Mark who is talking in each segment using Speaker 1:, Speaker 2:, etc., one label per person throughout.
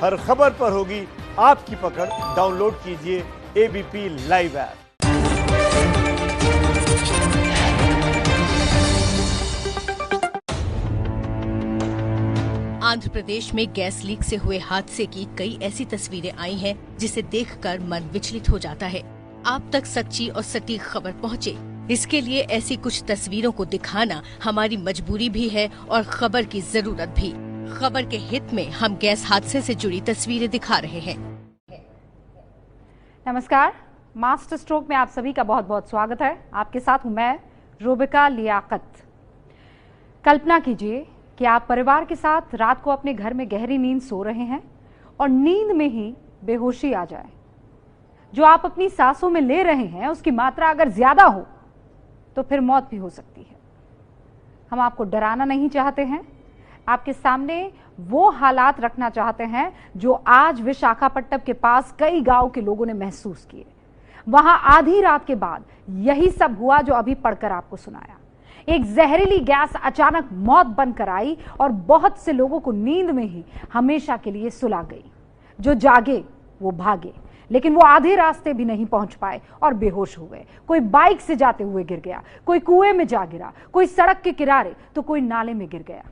Speaker 1: हर खबर पर होगी आपकी पकड़। डाउनलोड कीजिए ABP live app.
Speaker 2: Andhra Pradesh में गैस लीक से हुए हादसे की कई ऐसी तस्वीरें आई हैं जिसे देखकर मन विचलित हो जाता है। आप तक सच्ची और सटीक खबर पहुंचे, इसके लिए ऐसी कुछ तस्वीरों को दिखाना हमारी मजबूरी भी है और खबर की जरूरत भी। खबर के हित में हम गैस हादसे से जुड़ी तस्वीरें दिखा रहे हैं।
Speaker 3: नमस्कार, मास्टर स्ट्रोक में आप सभी का बहुत बहुत स्वागत है। आपके साथ हूं मैं, रूबिका लियाकत। कल्पना कीजिए कि आप परिवार के साथ रात को अपने घर में गहरी नींद सो रहे हैं और नींद में ही बेहोशी आ जाए। जो आप अपनी सांसों में ले रहे हैं उसकी मात्रा अगर ज्यादा हो तो फिर मौत भी हो सकती है। हम आपको डराना नहीं चाहते हैं, आपके सामने वो हालात रखना चाहते हैं जो आज विशाखापट्टनम के पास कई गांव के लोगों ने महसूस किए। वहां आधी रात के बाद यही सब हुआ जो अभी पढ़कर आपको सुनाया। एक जहरीली गैस अचानक मौत बनकर आई और बहुत से लोगों को नींद में ही हमेशा के लिए सुला गई। जो जागे वो भागे, लेकिन वो आधे रास्ते भी नहीं पहुंच पाए और बेहोश हो गए। कोई बाइक से जाते हुए गिर गया, कोई कुएं में जा गिरा, कोई सड़क के किनारे तो कोई नाले में गिर गया।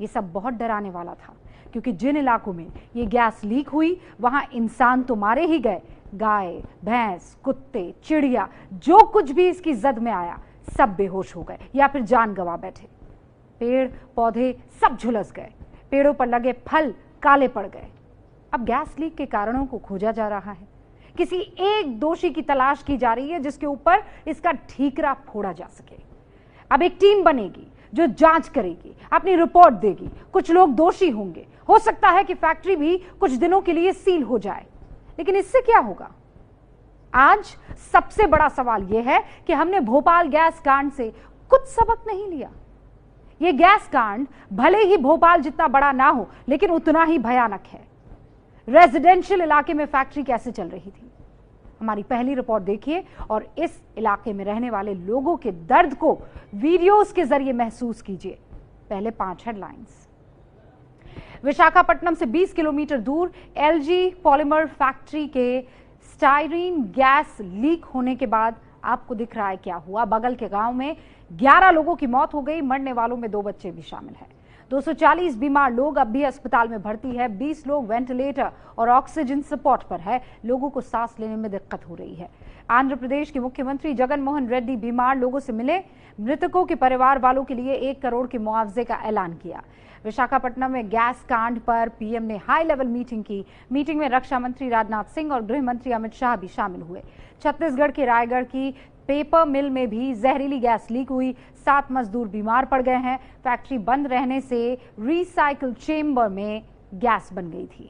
Speaker 3: ये सब बहुत डराने वाला था, क्योंकि जिन इलाकों में ये गैस लीक हुई वहां इंसान तो मारे ही गए, गाय, भैंस, कुत्ते, चिड़िया, जो कुछ भी इसकी जद में आया सब बेहोश हो गए या फिर जान गंवा बैठे। पेड़ पौधे सब झुलस गए, पेड़ों पर लगे फल काले पड़ गए। अब गैस लीक के कारणों को खोजा जा रहा है। किसी एक दोषी की तलाश की जा रही है जिसके ऊपर इसका ठीकरा फोड़ा जा सके। अब एक टीम बनेगी जो जांच करेगी, अपनी रिपोर्ट देगी। कुछ लोग दोषी होंगे, हो सकता है कि फैक्ट्री भी कुछ दिनों के लिए सील हो जाए, लेकिन इससे क्या होगा? आज सबसे बड़ा सवाल यह है कि हमने भोपाल गैस कांड से कुछ सबक नहीं लिया। यह गैस कांड भले ही भोपाल जितना बड़ा ना हो, लेकिन उतना ही भयानक है। रेजिडेंशियल इलाके में फैक्ट्री कैसे चल रही थी, हमारी पहली रिपोर्ट देखिए और इस इलाके में रहने वाले लोगों के दर्द को वीडियोस के जरिए महसूस कीजिए। पहले 5 हेडलाइंस। विशाखापट्टनम से 20 किलोमीटर दूर एलजी पॉलीमर फैक्ट्री के स्टाइरीन गैस लीक होने के बाद आपको दिख रहा है क्या हुआ। बगल के गांव में 11 लोगों की मौत हो गई, मरने वालों में 2 बच्चे भी शामिल हैं। 240 बीमार लोग अब भी अस्पताल में भर्ती है। 20 लोग वेंटिलेटर और ऑक्सीजन सपोर्ट पर है। लोगों को सांस लेने में दिक्कत हो रही है। आंध्र प्रदेश के मुख्यमंत्री जगन मोहन रेड्डी बीमार लोगों से मिले, मृतकों के परिवार वालों के लिए 1 करोड़ के मुआवजे का ऐलान किया। विशाखापट्टनम में गैस कांड पर पीएम ने हाई लेवल मीटिंग की। मीटिंग में रक्षा मंत्री राजनाथ सिंह और गृह मंत्री अमित शाह भी शामिल हुए। छत्तीसगढ़ के रायगढ़ की पेपर मिल में भी जहरीली गैस लीक हुई। 7 मजदूर बीमार पड़ गए हैं। फैक्ट्री बंद रहने से रिसाइकिल चेंबर में गैस बन गई थी।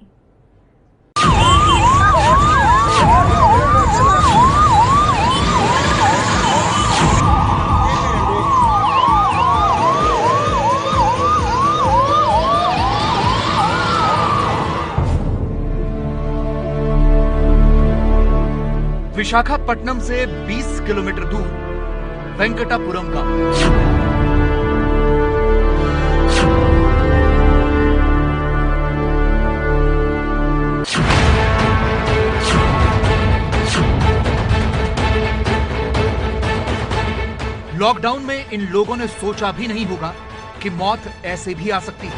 Speaker 4: विशाखापट्टनम से 20 किलोमीटर दूर वेंकटापुरम का लॉकडाउन में इन लोगों ने सोचा भी नहीं होगा कि मौत ऐसे भी आ सकती है।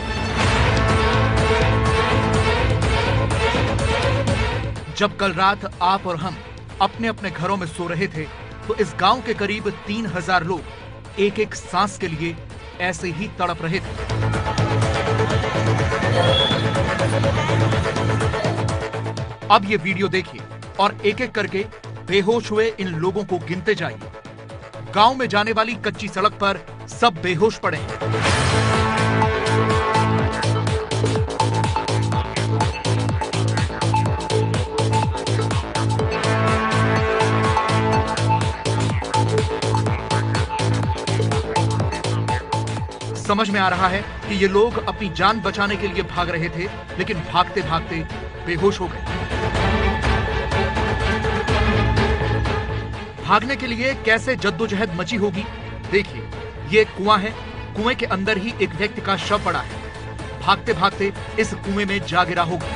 Speaker 4: जब कल रात आप और हम अपने अपने घरों में सो रहे थे तो इस गांव के करीब 3000 लोग एक एक सांस के लिए ऐसे ही तड़प रहे थे। अब ये वीडियो देखिए और एक एक करके बेहोश हुए इन लोगों को गिनते जाइए। गांव में जाने वाली कच्ची सड़क पर सब बेहोश पड़े हैं। समझ में आ रहा है कि ये लोग अपनी जान बचाने के लिए भाग रहे थे, लेकिन भागते भागते बेहोश हो गए। भागने के लिए कैसे जद्दोजहद मची होगी देखिए। ये एक कुआं है, कुएं के अंदर ही एक व्यक्ति का शव पड़ा है। भागते भागते इस कुएं में जा गिरा होगा।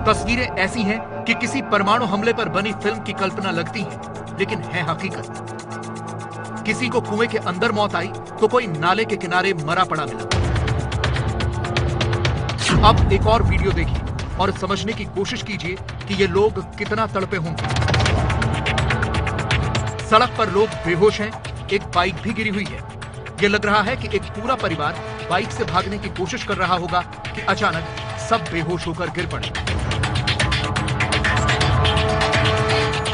Speaker 4: तस्वीरें ऐसी हैं कि किसी परमाणु हमले पर बनी फिल्म की कल्पना लगती है, लेकिन है हकीकत। किसी को कुएं के अंदर मौत आई तो कोई नाले के किनारे मरा पड़ा मिला। अब एक और वीडियो देखिए और समझने की कोशिश कीजिए कि ये लोग कितना तड़पे होंगे। सड़क पर लोग बेहोश हैं, एक बाइक भी गिरी हुई है। ये लग रहा है कि एक पूरा परिवार बाइक से भागने की कोशिश कर रहा होगा कि अचानक सब बेहोश होकर गिर पड़े।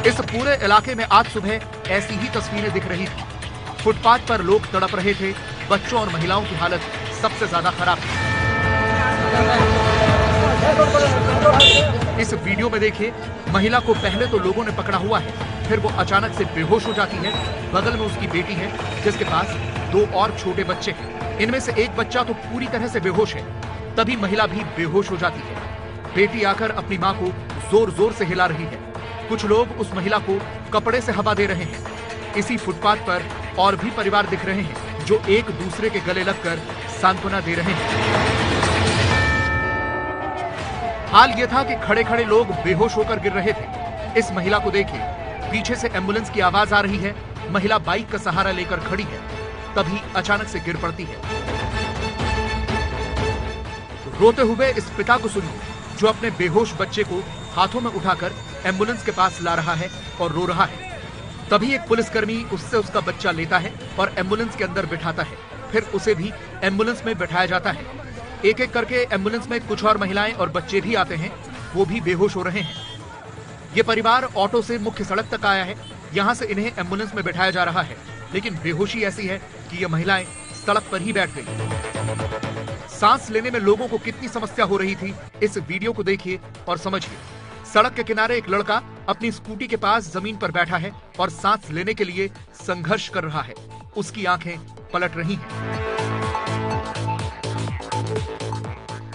Speaker 4: इस पूरे इलाके में आज सुबह ऐसी ही तस्वीरें दिख रही थी। फुटपाथ पर लोग तड़प रहे थे, बच्चों और महिलाओं की हालत सबसे ज्यादा खराब थी। इस वीडियो में देखिए, महिला को पहले तो लोगों ने पकड़ा हुआ है, फिर वो अचानक से बेहोश हो जाती है। बगल में उसकी बेटी है जिसके पास 2 और छोटे बच्चे हैं। इनमें से एक बच्चा तो पूरी तरह से बेहोश है। तभी महिला भी बेहोश हो जाती है। बेटी आकर अपनी मां को जोर जोर से हिला रही है। कुछ लोग उस महिला को कपड़े से हवा दे रहे हैं। इसी फुटपाथ पर और भी परिवार दिख रहे हैं जो एक दूसरे के गले लगकर सांत्वना दे रहे हैं। हाल यह था कि खड़े खड़े लोग बेहोश होकर गिर रहे थे। इस महिला को देखिए, पीछे से एम्बुलेंस की आवाज आ रही है। महिला बाइक का सहारा लेकर खड़ी है, तभी अचानक से गिर पड़ती है। रोते हुए इस पिता को सुनिए जो अपने बेहोश बच्चे को हाथों में उठाकर एम्बुलेंस के पास ला रहा है और रो रहा है। तभी एक पुलिसकर्मी उससे उसका बच्चा लेता है और एम्बुलेंस के अंदर बिठाता है। फिर उसे भी एम्बुलेंस में बिठाया जाता है। एक एक करके एम्बुलेंस में कुछ और महिलाएं और बच्चे भी आते हैं, वो भी बेहोश हो रहे हैं। ये परिवार ऑटो से मुख्य सड़क तक आया है। यहाँ से इन्हें एम्बुलेंस में बिठाया जा रहा है, लेकिन बेहोशी ऐसी है कि ये महिलाएं सड़क पर ही बैठ गई। सांस लेने में लोगों को कितनी समस्या हो रही थी, इस वीडियो को देखिए और समझिए। सड़क के किनारे एक लड़का अपनी स्कूटी के पास जमीन पर बैठा है और सांस लेने के लिए संघर्ष कर रहा है। उसकी आंखें पलट रही हैं।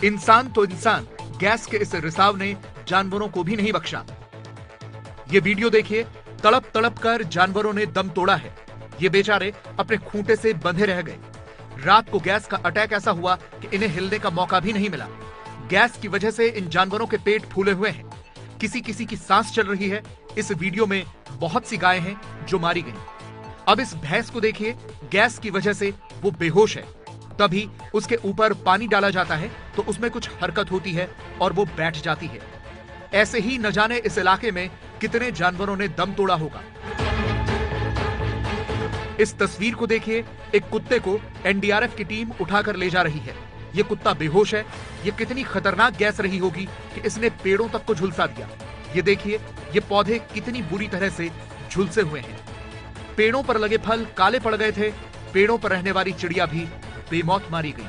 Speaker 4: इंसान तो इंसान, गैस के इस रिसाव ने जानवरों को भी नहीं बख्शा। ये वीडियो देखिए, तड़प तड़प कर जानवरों ने दम तोड़ा है। ये बेचारे अपने खूंटे से बंधे रह गए। रात को गैस का अटैक ऐसा हुआ कि इन्हें हिलने का मौका भी नहीं मिला। गैस की वजह से इन जानवरों के पेट फूले हुए हैं। किसी किसी की सांस चल रही है। इस वीडियो में बहुत सी गायें हैं जो मारी गईं। अब इस भैंस को देखिए, गैस की वजह से वो बेहोश है। तभी उसके ऊपर पानी डाला जाता है तो उसमें कुछ हरकत होती है और वो बैठ जाती है। ऐसे ही न जाने इस इलाके में कितने जानवरों ने दम तोड़ा होगा। इस तस्वीर को देखिए, एक कुत्ते को एनडीआरएफ की टीम उठाकर ले जा रही है। ये कुत्ता बेहोश है। ये कितनी खतरनाक गैस रही होगी कि इसने पेड़ों तक को झुलसा दिया। ये देखिए, ये पौधे कितनी बुरी तरह से झुलसे हुए हैं। पेड़ों पर लगे फल काले पड़ गए थे। पेड़ों पर रहने वाली चिड़िया भी बेमौत मारी गई।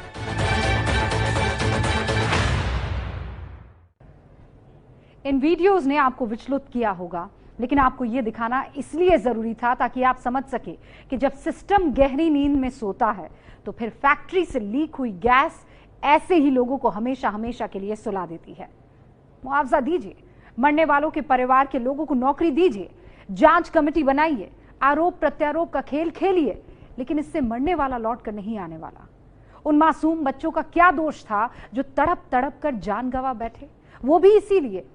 Speaker 3: इन वीडियोस ने आपको विचलित किया होगा, लेकिन आपको यह दिखाना इसलिए जरूरी था ताकि आप समझ सके कि जब सिस्टम गहरी नींद में सोता है तो फिर फैक्ट्री से लीक हुई गैस ऐसे ही लोगों को हमेशा हमेशा के लिए सुला देती है। मुआवजा दीजिए, मरने वालों के परिवार के लोगों को नौकरी दीजिए, जांच कमेटी बनाइए, आरोप प्रत्यारोप का खेल खेलिए, लेकिन इससे मरने वाला लौट कर नहीं आने वाला। उन मासूम बच्चों का क्या दोष था जो तड़प तड़प कर जान गंवा बैठे, वो भी इसीलिए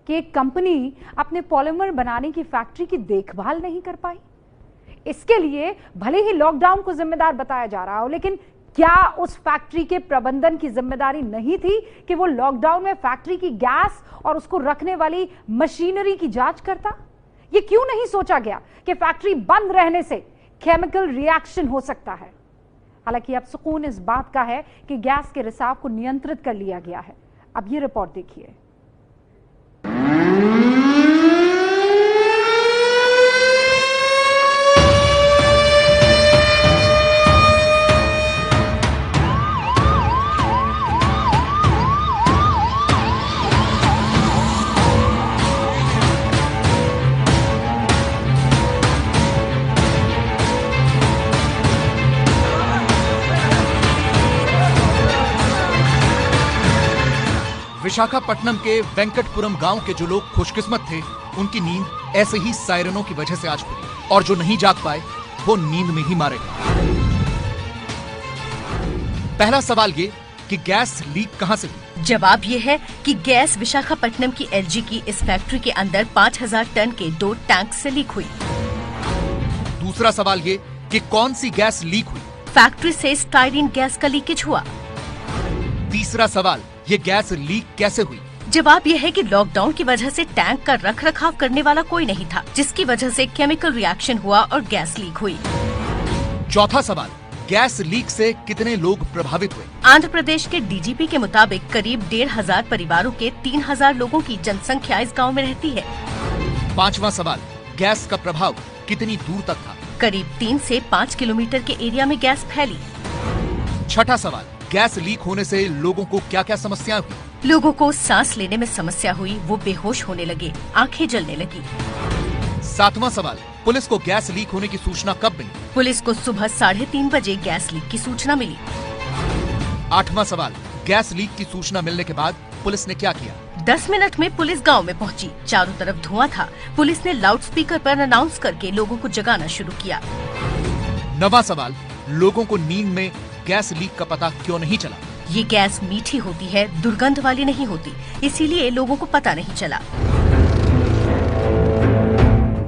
Speaker 3: कि एक कंपनी अपने पॉलीमर बनाने की फैक्ट्री की देखभाल नहीं कर पाई। इसके लिए भले ही लॉकडाउन को जिम्मेदार बताया जा रहा हो, लेकिन क्या उस फैक्ट्री के प्रबंधन की जिम्मेदारी नहीं थी कि वो लॉकडाउन में फैक्ट्री की गैस और उसको रखने वाली मशीनरी की जांच करता? ये क्यों नहीं सोचा गया कि फैक्ट्री बंद रहने से केमिकल रिएक्शन हो सकता है? हालांकि अब सुकून इस बात का है कि गैस के रिसाव को नियंत्रित कर लिया गया है। अब ये रिपोर्ट देखिए।
Speaker 4: विशाखापट्टनम के वेंकटपुरम गांव के जो लोग खुशकिस्मत थे, उनकी नींद ऐसे ही सायरनों की वजह से आज खुली, और जो नहीं जाग पाए वो नींद में ही मारे गए। पहला सवाल ये कि गैस लीक कहां से हुई?
Speaker 2: जवाब ये है कि गैस विशाखापट्टनम की एलजी की इस फैक्ट्री के अंदर 5000 टन के 2 टैंक से लीक हुई।
Speaker 4: दूसरा सवाल ये कि कौन सी गैस लीक हुई?
Speaker 2: फैक्ट्री से स्टाइरीन गैस का लीकेज हुआ।
Speaker 4: तीसरा सवाल, ये गैस लीक कैसे हुई?
Speaker 2: जवाब यह है कि लॉकडाउन की वजह से टैंक का रख रखाव करने वाला कोई नहीं था, जिसकी वजह से केमिकल रिएक्शन हुआ और गैस लीक हुई।
Speaker 4: चौथा सवाल, गैस लीक से कितने लोग प्रभावित हुए?
Speaker 2: आंध्र प्रदेश के डीजीपी के मुताबिक करीब 1500 परिवारों के 3000 लोगों की जनसंख्या इस गांव में रहती है।
Speaker 4: पांचवा सवाल, गैस का प्रभाव कितनी दूर तक था?
Speaker 2: करीब 3 से 5 किलोमीटर के एरिया में गैस फैली।
Speaker 4: छठा सवाल, गैस लीक होने से लोगों को क्या क्या समस्याएं हुई?
Speaker 2: लोगों को सांस लेने में समस्या हुई, वो बेहोश होने लगे, आंखें जलने लगी।
Speaker 4: सातवां सवाल, पुलिस को गैस लीक होने की सूचना कब मिली?
Speaker 2: पुलिस को सुबह 3:30 बजे गैस लीक की सूचना मिली।
Speaker 4: आठवां सवाल, गैस लीक की सूचना मिलने के बाद पुलिस ने क्या किया?
Speaker 2: 10 मिनट में पुलिस गांव में पहुंची। चारों तरफ धुआं था। पुलिस ने लाउडस्पीकर पर अनाउंस करके लोगों को जगाना शुरू किया।
Speaker 4: नवां सवाल, लोगों को नींद में गैस लीक का पता क्यों नहीं चला?
Speaker 2: ये गैस मीठी होती है, दुर्गंध वाली नहीं होती, इसीलिए लोगों को पता नहीं चला।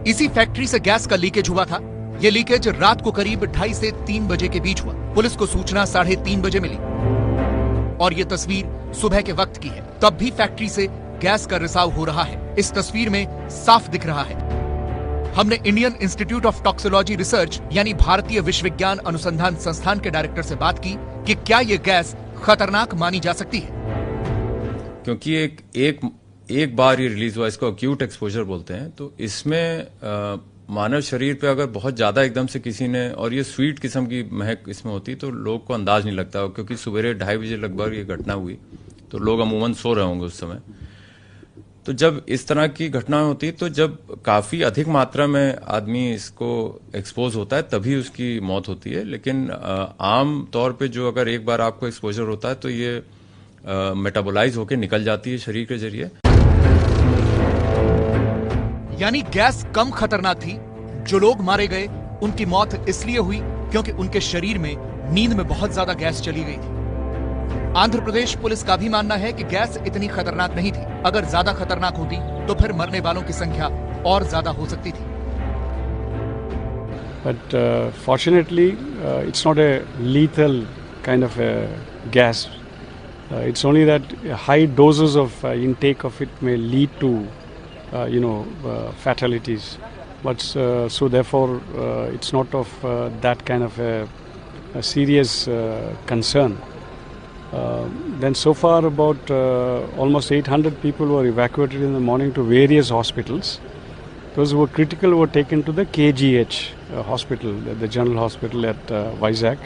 Speaker 4: इसी फैक्ट्री से गैस का लीकेज हुआ था। ये लीकेज रात को करीब 2:30 से 3 बजे के बीच हुआ। पुलिस को सूचना 3:30 बजे मिली और ये तस्वीर सुबह के वक्त की है। तब भी फैक्ट्री से गैस का रिसाव हो रहा है। इस तस्वीर में साफ दिख रहा है। हमने Indian institute of toxicology research यानी भारतीय विश्वविज्ञान अनुसंधान संस्थान के डायरेक्टर से बात की कि क्या ये गैस खतरनाक मानी जा सकती है।
Speaker 5: क्योंकि एक बार ये रिलीज हुआ, इसको एक्यूट एक्सपोजर बोलते हैं, तो इसमें मानव शरीर पे अगर बहुत ज्यादा एकदम से किसी ने, और ये स्वीट किस्म की महक इसमें होती तो लोग को अंदाज नहीं लगता, क्योंकि सुबह 2:30 बजे लगभग ये घटना हुई तो लोग अमूमन सो रहे होंगे उस समय। तो जब इस तरह की घटनाएं होती तो जब काफी अधिक मात्रा में आदमी इसको एक्सपोज होता है तभी उसकी मौत होती है। लेकिन आम तौर पे जो अगर एक बार आपको एक्सपोजर होता है तो ये मेटाबोलाइज होकर निकल जाती है शरीर के जरिए।
Speaker 4: यानी गैस कम खतरनाक थी। जो लोग मारे गए उनकी मौत इसलिए हुई क्योंकि उनके शरीर में नींद में बहुत ज्यादा गैस चली गई थी। आंध्र प्रदेश पुलिस का भी मानना है कि गैस इतनी खतरनाक नहीं थी। अगर ज्यादा खतरनाक होती तो फिर मरने वालों की संख्या और ज्यादा हो सकती थी।
Speaker 6: But fortunately, it's not a lethal kind of a gas. It's only that high doses of intake of it may lead to, fatalities. But so therefore, it's not of that kind of a serious concern. Then so far about almost 800 people were evacuated in the morning to various hospitals. Those who were critical were taken to the KGH hospital, the general hospital at Vizag.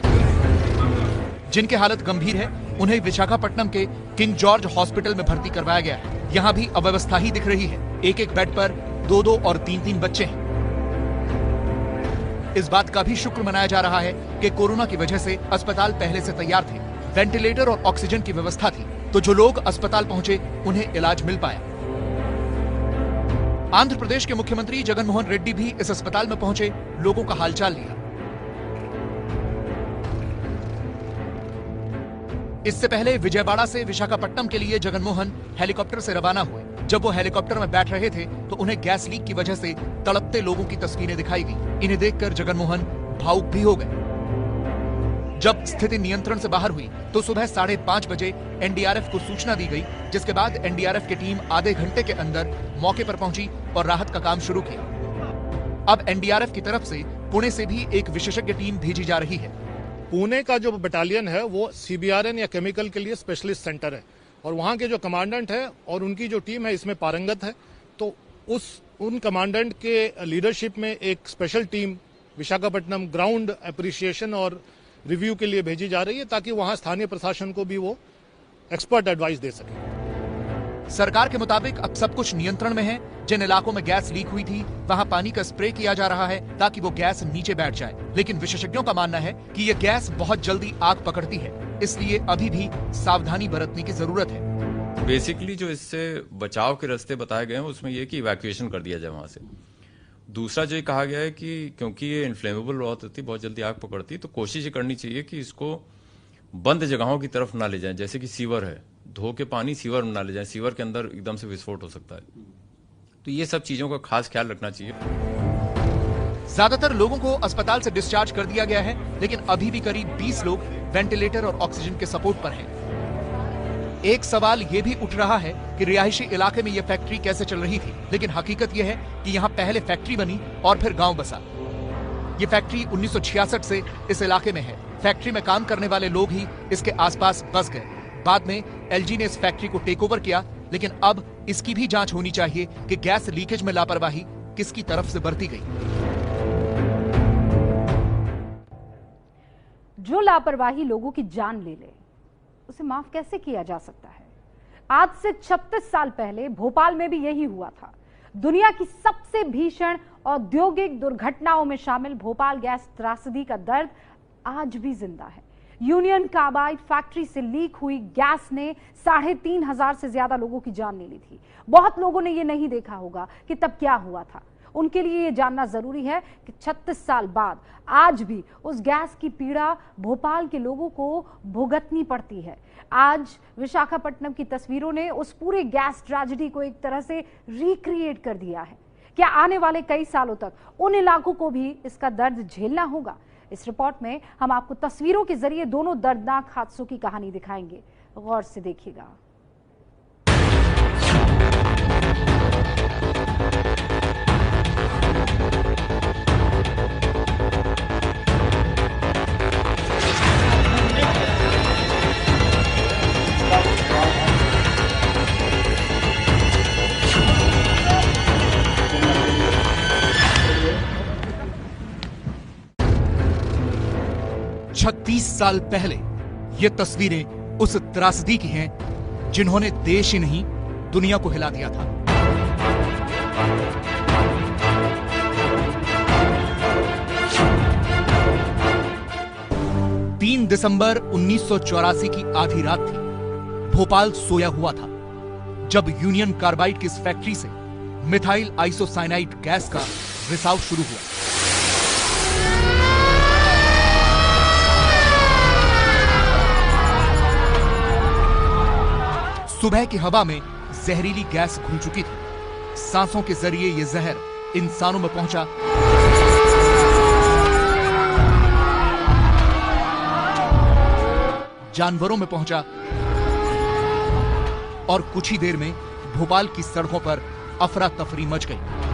Speaker 4: जिनकी हालत गंभीर है उन्हें विशाखापट्टनम के king George hospital में भर्ती करवाया गया है। यहाँ भी अव्यवस्था ही दिख रही है। एक एक बेड पर 2-2 और 3-3 बच्चे हैं। इस बात का भी शुक्र मनाया जा रहा है कि कोरोना की वजह से अस्पताल पहले से तैयार थे। वेंटिलेटर और ऑक्सीजन की व्यवस्था थी, तो जो लोग अस्पताल पहुंचे उन्हें इलाज मिल पाया। आंध्र प्रदेश के मुख्यमंत्री जगन मोहन रेड्डी भी इस अस्पताल में पहुंचे, लोगों का हालचाल लिया। इससे पहले विजयवाड़ा से विशाखापट्टनम के लिए जगन मोहन हेलीकॉप्टर से रवाना हुए। जब वो हेलीकॉप्टर में बैठ रहे थे तो उन्हें गैस लीक की वजह से तड़पते लोगों की तस्वीरें दिखाई गई। इन्हें देखकर जगन मोहन भावुक भी हो गए। जब स्थिति नियंत्रण से बाहर हुई तो सुबह 5:30 बजे एनडीआरएफ को सूचना दी गई, जिसके बाद एनडीआरएफ की टीम आधे घंटे के अंदर मौके पर पहुंची और राहत का काम शुरू किया। अब एनडीआरएफ की तरफ से पुणे से भी एक विशेषज्ञ टीम भेजी जा रही है।
Speaker 7: पुणे का जो बटालियन है वो सीबीआरएन या केमिकल के लिए स्पेशलिस्ट सेंटर है और वहाँ के जो कमांडेंट है और उनकी जो टीम है इसमें पारंगत है। तो उन कमांडेंट के लीडरशिप में एक special team Visakhapatnam ground appreciation और रिव्यू के लिए भेजी जा रही है ताकि वहाँ स्थानीय प्रशासन को भी वो एक्सपर्ट एडवाइस दे सके।
Speaker 4: सरकार के मुताबिक अब सब कुछ नियंत्रण में है। जिन इलाकों में गैस लीक हुई थी वहां पानी का स्प्रे किया जा रहा है ताकि वो गैस नीचे बैठ जाए। लेकिन विशेषज्ञों का मानना है कि ये गैस बहुत जल्दी आग पकड़ती है, इसलिए अभी भी सावधानी बरतने की जरूरत है।
Speaker 5: बेसिकली जो इससे बचाव के रास्ते बताए गए हैं उसमें यह कि इवैक्यूएशन कर दिया जाए वहां से। दूसरा जो कहा गया है कि क्योंकि ये इन्फ्लेमेबल बहुत होती, बहुत जल्दी आग पकड़ती, तो कोशिश ये करनी चाहिए कि इसको बंद जगहों की तरफ ना ले जाएं, जैसे कि सीवर है, धो के पानी सीवर में ना ले जाएं, सीवर के अंदर एकदम से विस्फोट हो सकता है। तो ये सब चीजों का खास ख्याल रखना चाहिए।
Speaker 4: ज्यादातर लोगों को अस्पताल से डिस्चार्ज कर दिया गया है, लेकिन अभी भी करीब 20 लोग वेंटिलेटर और ऑक्सीजन के सपोर्ट पर हैं। एक सवाल यह भी उठ रहा है कि रिहायशी इलाके में यह फैक्ट्री कैसे चल रही थी, लेकिन हकीकत यह है कि यहाँ पहले फैक्ट्री बनी और फिर गांव बसा। ये फैक्ट्री 1966 से इस इलाके में है। फैक्ट्री में काम करने वाले लोग ही इसके आसपास बस गए। बाद में एलजी ने इस फैक्ट्री को टेक ओवर किया, लेकिन अब इसकी भी जांच होनी चाहिए कि गैस लीकेज में लापरवाही किसकी तरफ से बरती गई।
Speaker 3: जो लापरवाही लोगों की जान ले ले, उसे माफ कैसे किया जा सकता है? आज से 36 साल पहले भोपाल में भी यही हुआ था। दुनिया की सबसे भीषण औद्योगिक दुर्घटनाओं में शामिल भोपाल गैस त्रासदी का दर्द आज भी जिंदा है। यूनियन कार्बाइड फैक्ट्री से लीक हुई गैस ने 3,500 से ज्यादा लोगों की जान ले ली थी। बहुत लोगों ने यह नहीं देखा होगा कि तब क्या हुआ था। उनके लिए यह जानना जरूरी है कि 36 साल बाद आज भी उस गैस की पीड़ा भोपाल के लोगों को भुगतनी पड़ती है। आज विशाखापट्टनम की तस्वीरों ने उस पूरे गैस ट्रेजेडी को एक तरह से रिक्रिएट कर दिया है। क्या आने वाले कई सालों तक उन इलाकों को भी इसका दर्द झेलना होगा? इस रिपोर्ट में हम आपको तस्वीरों के जरिए दोनों दर्दनाक हादसों की कहानी दिखाएंगे। गौर से देखिएगा।
Speaker 4: तीस साल पहले ये तस्वीरें उस त्रासदी की हैं जिन्होंने देश ही नहीं दुनिया को हिला दिया था। तीन दिसंबर 1984 की आधी रात थी। भोपाल सोया हुआ था जब यूनियन कार्बाइड की इस फैक्ट्री से मिथाइल आइसोसाइनाइड गैस का रिसाव शुरू हुआ। सुबह की हवा में जहरीली गैस घुल चुकी थी। सांसों के जरिए यह जहर इंसानों में पहुंचा। जानवरों में पहुंचा और कुछ ही देर में भोपाल की सड़कों पर अफरा तफरी मच गई।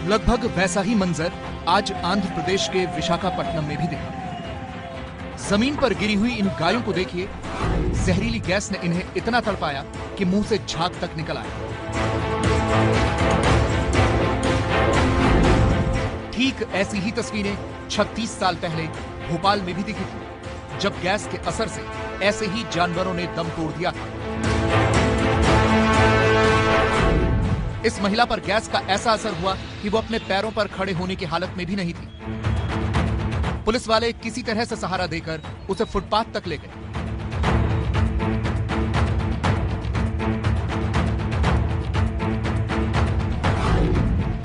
Speaker 4: लगभग वैसा ही मंजर आज आंध्र प्रदेश के विशाखापट्टनम में भी दिखा। जमीन पर गिरी हुई इन गायों को देखिए। जहरीली गैस ने इन्हें इतना तड़पाया कि मुंह से झाग तक निकल आया। ठीक ऐसी ही तस्वीरें 36 साल पहले भोपाल में भी दिखी थी, जब गैस के असर से ऐसे ही जानवरों ने दम तोड़ दिया था। इस महिला पर गैस का ऐसा असर हुआ कि वो अपने पैरों पर खड़े होने की हालत में भी नहीं थी। पुलिस वाले किसी तरह से सहारा देकर उसे फुटपाथ तक ले गए।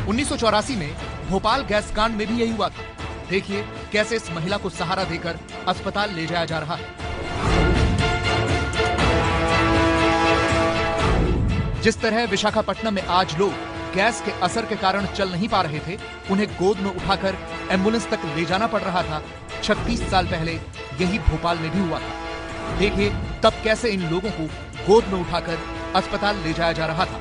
Speaker 4: उन्नीस 1984 में भोपाल गैस कांड में भी यही हुआ था। देखिए कैसे इस महिला को सहारा देकर अस्पताल ले जाया जा रहा है। जिस तरह विशाखापट्टनम में आज लोग गैस के असर के कारण चल नहीं पा रहे थे, उन्हें गोद में उठाकर एम्बुलेंस तक ले जाना पड़ रहा था, 36 साल पहले यही भोपाल में भी हुआ था। देखिए तब कैसे इन लोगों को गोद में उठाकर अस्पताल ले जाया जा रहा था।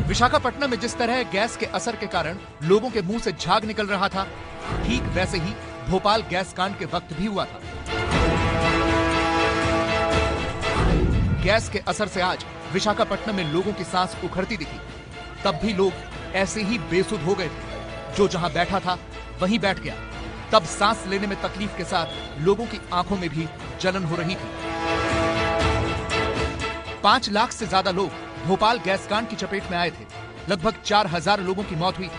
Speaker 4: विशाखापट्टनम में जिस तरह गैस के असर के कारण लोगों के मुंह से झाग निकल रहा था, ठीक वैसे ही भोपाल गैस कांड के वक्त भी हुआ था। गैस के असर से आज विशाखापट्टनम में लोगों की सांस उखड़ती दिखी। तब भी लोग ऐसे ही बेसुध हो गए थे। जो जहां बैठा था वहीं बैठ गया। तब सांस लेने में तकलीफ के साथ लोगों की आंखों में भी जलन हो रही थी। 5 लाख से ज्यादा लोग भोपाल गैस कांड की चपेट में आए थे। लगभग 4000 लोगों की मौत हुई।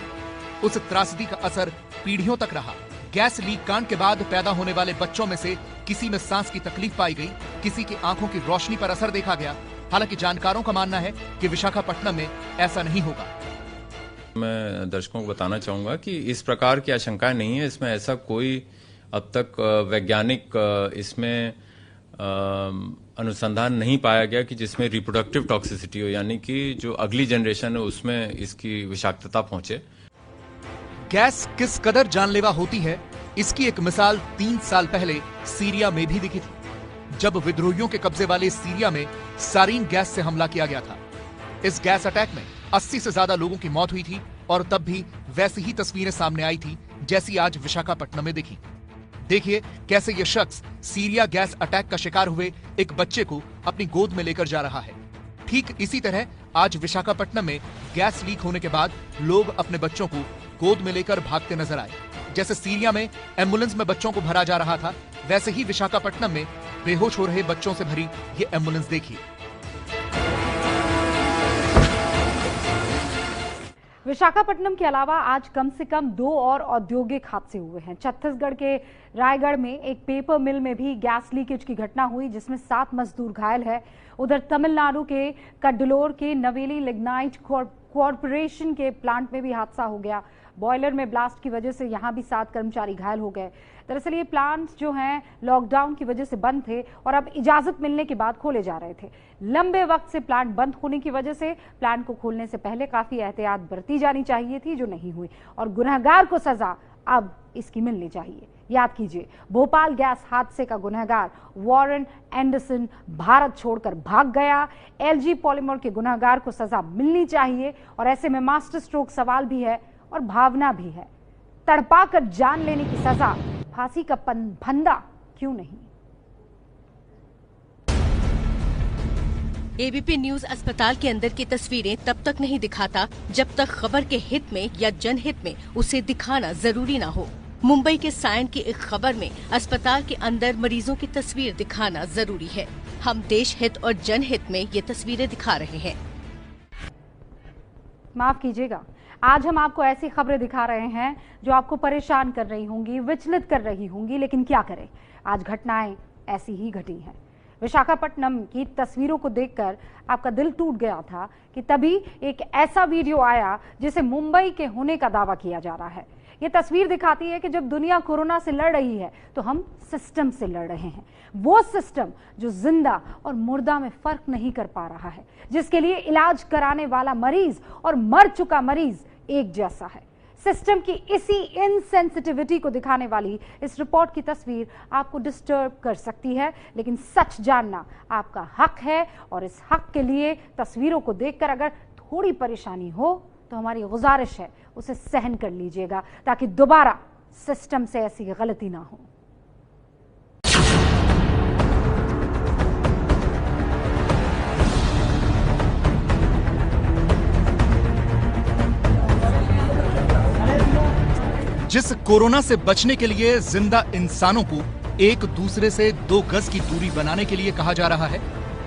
Speaker 4: उस त्रासदी का असर पीढ़ियों तक रहा। गैस लीक कांड के बाद पैदा होने वाले बच्चों में से किसी में सांस की तकलीफ पाई गई, किसी की आंखों की रोशनी पर असर देखा गया। हालांकि जानकारों का मानना है कि विशाखापट्टनम में ऐसा नहीं होगा।
Speaker 5: मैं दर्शकों को बताना चाहूंगा कि इस प्रकार की आशंकाएं नहीं है। इसमें ऐसा कोई अब तक वैज्ञानिक इसमें अनुसंधान नहीं पाया गया कि जिसमें रिप्रोडक्टिव टॉक्सिसिटी हो, यानी कि जो अगली जनरेशन है उसमें इसकी विषाक्तता पहुंचे।
Speaker 4: गैस किस कदर जानलेवा होती है, इसकी एक मिसाल 3 साल पहले सीरिया में भी दिखी थी, जब विद्रोहियों के कब्जे वाले सीरिया में सारीन गैस से हमला किया गया था। इस गैस अटैक में 80 से ज्यादा लोगों की मौत हुई थी और तब भी वैसी ही तस्वीरें सामने आई थी जैसी आज विशाखापट्टनम में दिखी। देखिए कैसे ये शख्स सीरिया गैस अटैक का शिकार हुए एक बच्चे को अपनी गोद में लेकर जा रहा है। ठीक इसी तरह आज विशाखापट्टनम में गैस लीक होने के बाद लोग अपने बच्चों को गोद में लेकर भागते नजर आए। जैसे सीरिया में एम्बुलेंस में बच्चों को भरा जा रहा था, वैसे ही विशाखापट्टनम में बेहोश हो रहे बच्चों से भरी ये एम्बुलेंस देखिए।
Speaker 3: विशाखापट्टनम के अलावा आज कम से कम 2 और औद्योगिक हादसे हुए हैं। छत्तीसगढ़ के रायगढ़ में एक पेपर मिल में भी गैस लीकेज की घटना हुई जिसमें 7 मजदूर घायल है। उधर तमिलनाडु के कड्डलोर के नवेली लिग्नाइट कॉर्पोरेशन के प्लांट में भी हादसा हो गया। बॉयलर में ब्लास्ट की वजह से यहां भी 7 कर्मचारी घायल हो गए। दरअसल ये प्लांट्स जो हैं लॉकडाउन की वजह से बंद थे और अब इजाजत मिलने के बाद खोले जा रहे थे। लंबे वक्त से प्लांट बंद होने की वजह से प्लांट को खोलने से पहले काफी एहतियात बरती जानी चाहिए थी, जो नहीं हुई, और गुनहगार को सजा अब इसकी मिलनी चाहिए। याद कीजिए, भोपाल गैस हादसे का गुनहगार वॉरेन एंडरसन भारत छोड़कर भाग गया। एलजी पॉलीमर के गुनहगार को सजा मिलनी चाहिए और ऐसे में मास्टर स्ट्रोक सवाल भी है और भावना भी है। तड़पा कर जान लेने की सजा, फांसी का फंदा क्यों नहीं?
Speaker 2: एबीपी न्यूज अस्पताल के अंदर की तस्वीरें तब तक नहीं दिखाता जब तक खबर के हित में या जनहित में उसे दिखाना जरूरी ना हो। मुंबई के सायन की एक खबर में अस्पताल के अंदर मरीजों की तस्वीर दिखाना जरूरी है। हम देश हित और जनहित में ये तस्वीरें दिखा रहे हैं।
Speaker 3: माफ कीजिएगा, आज हम आपको ऐसी खबरें दिखा रहे हैं जो आपको परेशान कर रही होंगी, विचलित कर रही होंगी, लेकिन क्या करें, आज घटनाएं ऐसी ही घटी हैं। विशाखापट्टनम की तस्वीरों को देखकर आपका दिल टूट गया था कि तभी एक ऐसा वीडियो आया जिसे मुंबई के होने का दावा किया जा रहा है। ये तस्वीर दिखाती है कि जब दुनिया कोरोना से लड़ रही है तो हम सिस्टम से लड़ रहे हैं। वो सिस्टम जो जिंदा और मुर्दा में फर्क नहीं कर पा रहा है, जिसके लिए इलाज कराने वाला मरीज और मर चुका मरीज एक जैसा है। सिस्टम की इसी इनसेंसिटिविटी को दिखाने वाली इस रिपोर्ट की तस्वीर आपको डिस्टर्ब कर सकती है, लेकिन सच जानना आपका हक है और इस हक के लिए तस्वीरों को देखकर अगर थोड़ी परेशानी हो तो हमारी गुजारिश है उसे सहन कर लीजिएगा ताकि दोबारा सिस्टम से ऐसी गलती ना हो।
Speaker 4: जिस कोरोना से बचने के लिए जिंदा इंसानों को एक दूसरे से 2 गज की दूरी बनाने के लिए कहा जा रहा है,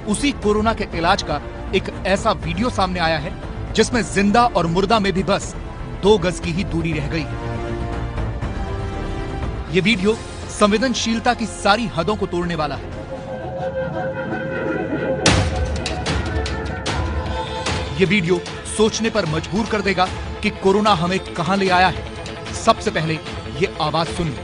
Speaker 4: उसी कोरोना के इलाज का एक ऐसा वीडियो सामने आया है जिसमें जिंदा और मुर्दा में भी बस 2 गज की ही दूरी रह गई है। ये वीडियो संवेदनशीलता की सारी हदों को तोड़ने वाला है। ये वीडियो सोचने पर मजबूर कर देगा कि कोरोना हमें कहां ले आया है। सबसे पहले ये आवाज सुनिए।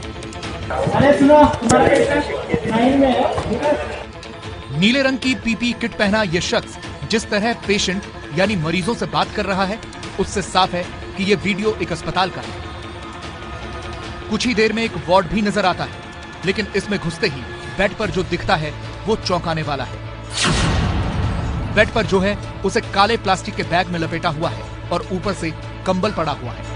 Speaker 4: नीले रंग की पीपी किट पहना ये शख्स जिस तरह पेशेंट यानी मरीजों से बात कर रहा है, उससे साफ है कि ये वीडियो एक अस्पताल का है। कुछ ही देर में एक वार्ड भी नजर आता है, लेकिन इसमें घुसते ही बेड पर जो दिखता है वो चौंकाने वाला है। बेड पर जो है उसे काले प्लास्टिक के बैग में लपेटा हुआ है और ऊपर से कंबल पड़ा हुआ है।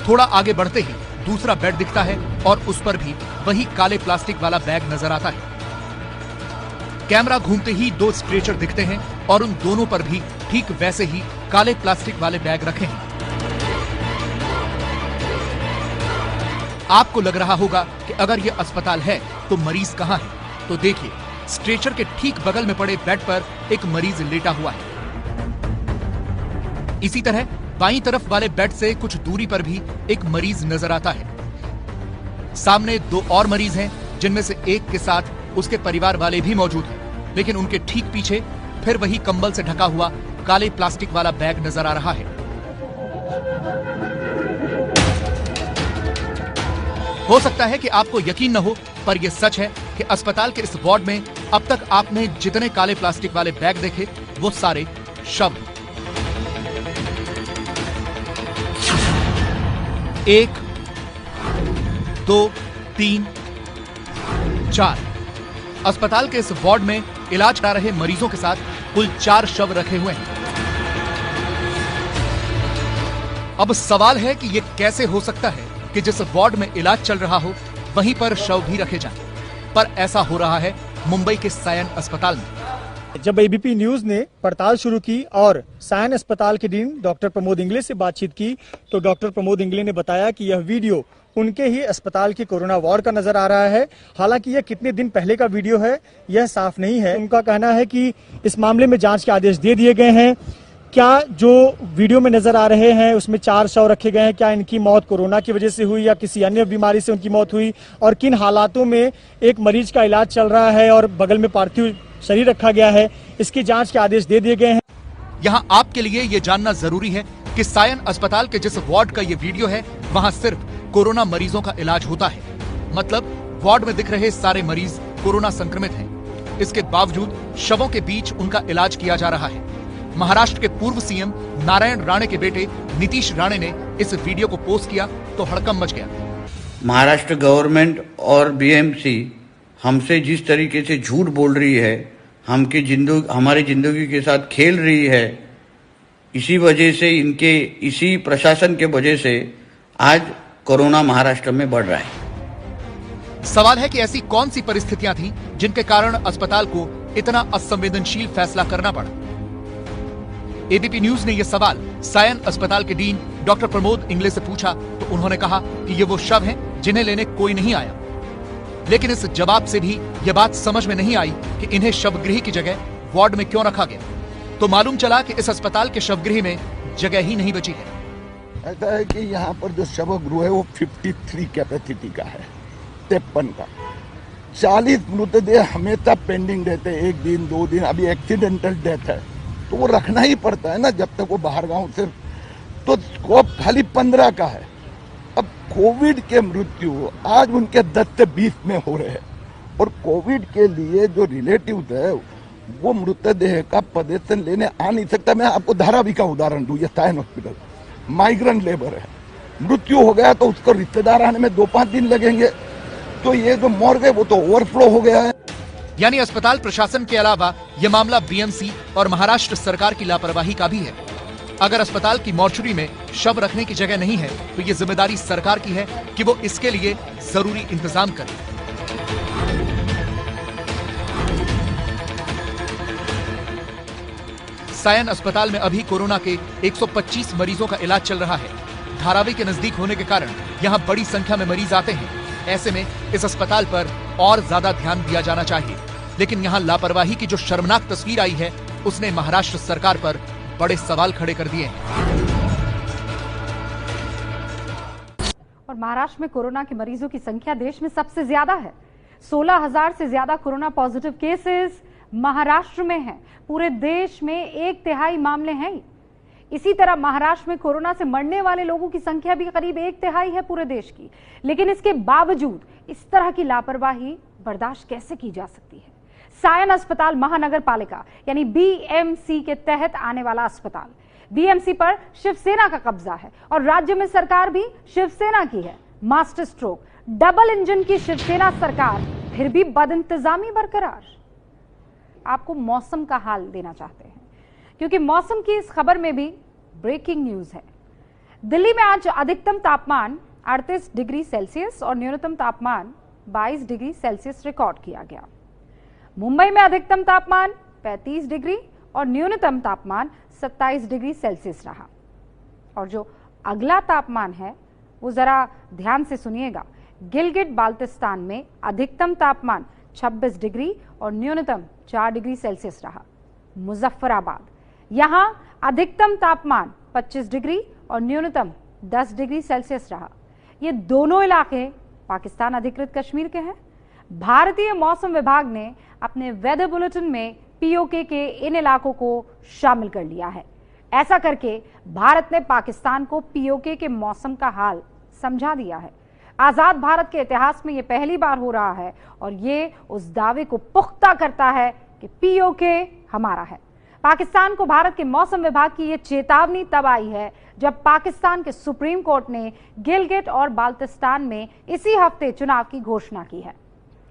Speaker 4: थोड़ा आगे बढ़ते ही दूसरा बेड दिखता है और उस पर भी वही काले प्लास्टिक वाला बैग नजर आता है। कैमरा घूमते ही 2 स्ट्रेचर दिखते हैं और उन दोनों पर भी ठीक वैसे ही काले प्लास्टिक वाले बैग रखे हैं। आपको लग रहा होगा कि अगर यह अस्पताल है तो मरीज कहां है? तो देखिए, स्ट्रेचर के ठीक बगल में पड़े बेड पर एक मरीज लेटा हुआ है। इसी तरह बाईं तरफ वाले बेड से कुछ दूरी पर भी एक मरीज नजर आता है। सामने 2 और मरीज हैं, जिनमें से एक के साथ उसके परिवार वाले भी मौजूद हैं, लेकिन उनके ठीक पीछे फिर वही कंबल से ढका हुआ काले प्लास्टिक वाला बैग नजर आ रहा है। हो सकता है कि आपको यकीन न हो, पर यह सच है कि अस्पताल के इस वार्ड में अब तक आपने जितने काले प्लास्टिक वाले बैग देखे वो सारे शव। 1, 2, 3, 4 अस्पताल के इस वार्ड में इलाज करा रहे मरीजों के साथ कुल 4 शव रखे हुए हैं। अब सवाल है कि यह कैसे हो सकता है कि जिस वार्ड में इलाज चल रहा हो वहीं पर शव भी रखे जाएं, पर ऐसा हो रहा है मुंबई के सायन अस्पताल में।
Speaker 8: जब एबीपी न्यूज ने पड़ताल शुरू की और सायन अस्पताल के डीन डॉक्टर प्रमोद इंगले से बातचीत की, तो डॉक्टर प्रमोद इंगले ने बताया कि यह वीडियो उनके ही अस्पताल के कोरोना वार्ड का नजर आ रहा है। हालांकि यह कितने दिन पहले का वीडियो है यह साफ नहीं है। उनका कहना है कि इस मामले में जांच के आदेश दे दिए गए हैं। क्या जो वीडियो में नजर आ रहे हैं उसमें 4 शव रखे गए हैं, क्या इनकी मौत कोरोना की वजह से हुई या किसी अन्य बीमारी से उनकी मौत हुई, और किन हालातों में एक मरीज का इलाज चल रहा है और बगल में पार्थिव शरीर रखा गया है, इसकी जांच के आदेश दे दिए गए हैं।
Speaker 4: यहाँ आपके लिए ये जानना जरूरी है कि सायन अस्पताल के जिस वार्ड का ये वीडियो है वहाँ सिर्फ कोरोना मरीजों का इलाज होता है। मतलब वार्ड में दिख रहे सारे मरीज कोरोना संक्रमित हैं। इसके बावजूद शवों के बीच उनका इलाज किया जा रहा है। महाराष्ट्र के पूर्व सीएम नारायण राणे के बेटे नीतीश राणे ने इस वीडियो को पोस्ट किया तो हड़कंप मच गया।
Speaker 9: महाराष्ट्र गवर्नमेंट और बीएमसी हमसे जिस तरीके से झूठ बोल रही है, हमारी जिंदगी के साथ खेल रही है, इसी वजह से इसी प्रशासन के वजह से आज कोरोना महाराष्ट्र में बढ़ रहा है।
Speaker 4: सवाल है कि ऐसी कौन सी परिस्थितियां थीं जिनके कारण अस्पताल को इतना असंवेदनशील फैसला करना पड़ा। एबीपी न्यूज ने यह सवाल सायन अस्पताल के डीन डॉक्टर प्रमोद इंगले से पूछा तो उन्होंने कहा कि ये वो शव हैं जिन्हें लेने कोई नहीं आया। लेकिन इस जवाब से भी यह बात समझ में नहीं आई कि इन्हें शवगृह की जगह वार्ड में क्यों रखा गया। तो मालूम चला कि इस अस्पताल के शवगृह में जगह ही नहीं बची है।
Speaker 10: ऐसा है कि यहाँ पर जो शवगृह है वो 53 कैपेसिटी का है, 53 का। 40 मृतदेह हमेशा पेंडिंग रहते हैं, 1 दिन 2 दिन। अभी एक्सीडेंटल डेथ है तो वो रखना ही पड़ता है ना, जब तक वो बाहर गांव से। तो स्कोप खाली 15 का है। अब कोविड के मृत्यु आज उनके 10 से 20 में हो रहे हैं, और कोविड के लिए जो रिलेटिव्स है वो मृतदेह का प्रदर्शन लेने आ नहीं सकता। मैं आपको धारावी का उदाहरण दूं, ये सायन हॉस्पिटल माइग्रेंट लेबर है, मृत्यु हो गया तो उसको रिश्तेदार आने में 2-5 दिन लगेंगे। तो ये जो मॉर्ग है वो तो ओवरफ्लो हो गया है।
Speaker 4: यानी अस्पताल प्रशासन के अलावा यह मामला बीएमसी और महाराष्ट्र सरकार की लापरवाही का भी है। अगर अस्पताल की मॉर्चरी में शव रखने की जगह नहीं है तो ये जिम्मेदारी सरकार की है कि वो इसके लिए जरूरी इंतजाम करे। सायन अस्पताल में अभी कोरोना के 125 मरीजों का इलाज चल रहा है। धारावी के नजदीक होने के कारण यहाँ बड़ी संख्या में मरीज आते हैं। ऐसे में इस अस्पताल पर और ज्यादा ध्यान दिया जाना चाहिए। लेकिन यहाँ लापरवाही की जो शर्मनाक तस्वीर आई है उसने महाराष्ट्र सरकार पर बड़े सवाल खड़े कर दिए हैं।
Speaker 3: और महाराष्ट्र में कोरोना के मरीजों की संख्या देश में सबसे ज्यादा है। 16,000 से ज्यादा कोरोना पॉजिटिव केसेस महाराष्ट्र में हैं। पूरे देश में 1/3 मामले हैं। इसी तरह महाराष्ट्र में कोरोना से मरने वाले लोगों की संख्या भी करीब 1/3 है पूरे देश की। लेकिन इसके बावजूद इस तरह की लापरवाही बर्दाश्त कैसे की जा सकती है। सायन अस्पताल महानगर पालिका यानी बीएमसी के तहत आने वाला अस्पताल। बीएमसी पर शिवसेना का कब्जा है और राज्य में सरकार भी शिवसेना की है। मास्टर स्ट्रोक, डबल इंजन की शिवसेना सरकार, फिर भी बदइंतजामी बरकरार। आपको मौसम का हाल देना चाहते हैं क्योंकि मौसम की इस खबर में भी ब्रेकिंग न्यूज है। दिल्ली में आज अधिकतम तापमान 38 डिग्री सेल्सियस और न्यूनतम तापमान 22 डिग्री सेल्सियस रिकॉर्ड किया गया। मुंबई में अधिकतम तापमान 35 डिग्री और न्यूनतम तापमान 27 डिग्री सेल्सियस रहा। और जो अगला तापमान है वो जरा ध्यान से सुनिएगा। गिलगिट बाल्टिस्तान में अधिकतम तापमान 26 डिग्री और न्यूनतम 4 डिग्री सेल्सियस रहा। मुजफ्फराबाद, यहां अधिकतम तापमान 25 डिग्री और न्यूनतम 10 डिग्री सेल्सियस रहा। ये दोनों इलाके पाकिस्तान अधिकृत कश्मीर के हैं। भारतीय मौसम विभाग ने अपने वेदर बुलेटिन में पीओके के इन इलाकों को शामिल कर लिया है। ऐसा करके भारत ने पाकिस्तान को पीओके के मौसम का हाल समझा दिया है। आजाद भारत के इतिहास में यह पहली बार हो रहा है और ये उस दावे को पुख्ता करता है कि पीओके हमारा है। पाकिस्तान को भारत के मौसम विभाग की यह चेतावनी तब आई है जब पाकिस्तान के सुप्रीम कोर्ट ने गिलगिट और बाल्टिस्तान में इसी हफ्ते चुनाव की घोषणा की है।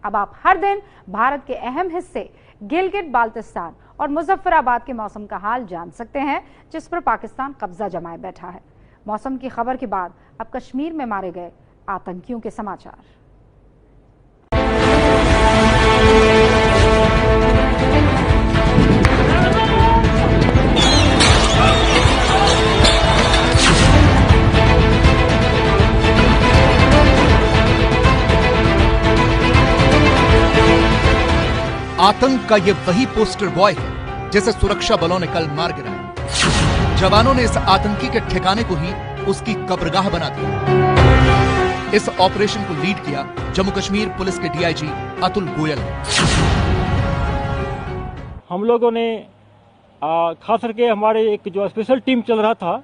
Speaker 3: अब आप हर दिन भारत के अहम हिस्से गिलगिट बाल्टिस्तान और मुजफ्फराबाद के मौसम का हाल जान सकते हैं, जिस पर पाकिस्तान कब्जा जमाए बैठा है। मौसम की खबर के बाद अब कश्मीर में मारे गए आतंकियों के समाचार।
Speaker 4: आतंक का ये वही पोस्टर बॉय है जिसे सुरक्षा बलों ने कल मार गिराया। जवानों ने इस आतंकी के ठिकाने को ही उसकी कब्रगाह बना दिया। इस ऑपरेशन को लीड किया जम्मू कश्मीर पुलिस के डीआईजी अतुल गोयल ने।
Speaker 11: हम लोगों ने खास करके हमारे एक जो स्पेशल टीम चल रहा था,